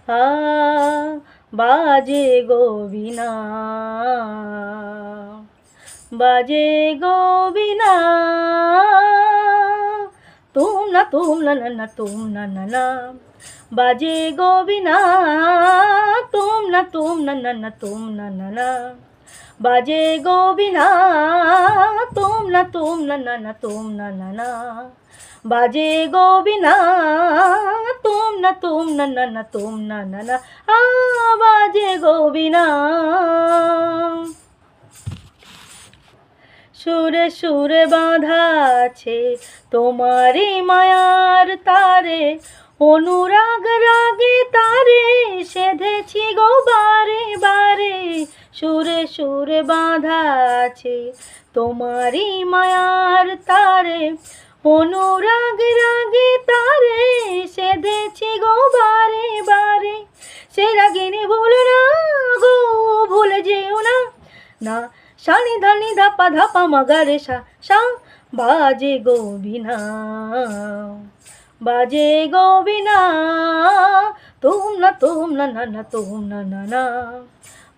আ বাজে গো বীণা, বাজে গো বীণা, তুম না না না তুম না না, বাজে গো বীণা, তুম না না তুম না না, বাজে গো বীণা, তুম না না তুম না না, বাজে গো বীণা, তুম না না তুম না না, আ বাজে গো বীণা। সুরে সুরে বাঁধা আছে তোমারই মায়ার তারে, অনুরাগ রাগে তারে সেধেছি গো বারে বারে। সুরে সুরে বাঁধা আছে তোমারই মায়ার তারে, অনুরাগ রাগে তারে সেধেছি গো বারে বারে। সে রাগিনী ভুলো না গো, ভুলে যেও না, না সানি ধানি ধাপা ধাপা মগারে সা সা, বাজে গো বীণা, বাজে গো বীণা, তুম না না তুম না না,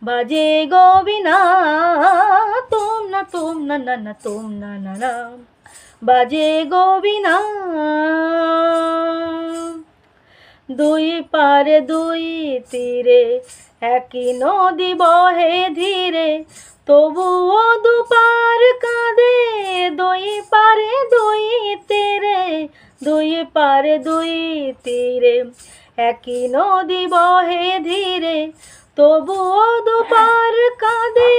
বাজে গো বীণা, তুম না না তুম না না, বাজে গো বীণা। দুই পারে দুই তীরে একই নদী বহে ধীরে, তবুও দুপার কাঁদে, দুই পারে দুই তীরে, দুই পারে দুই তীরে একই নদী বহে ধীরে, তবুও দুপার কাঁদে।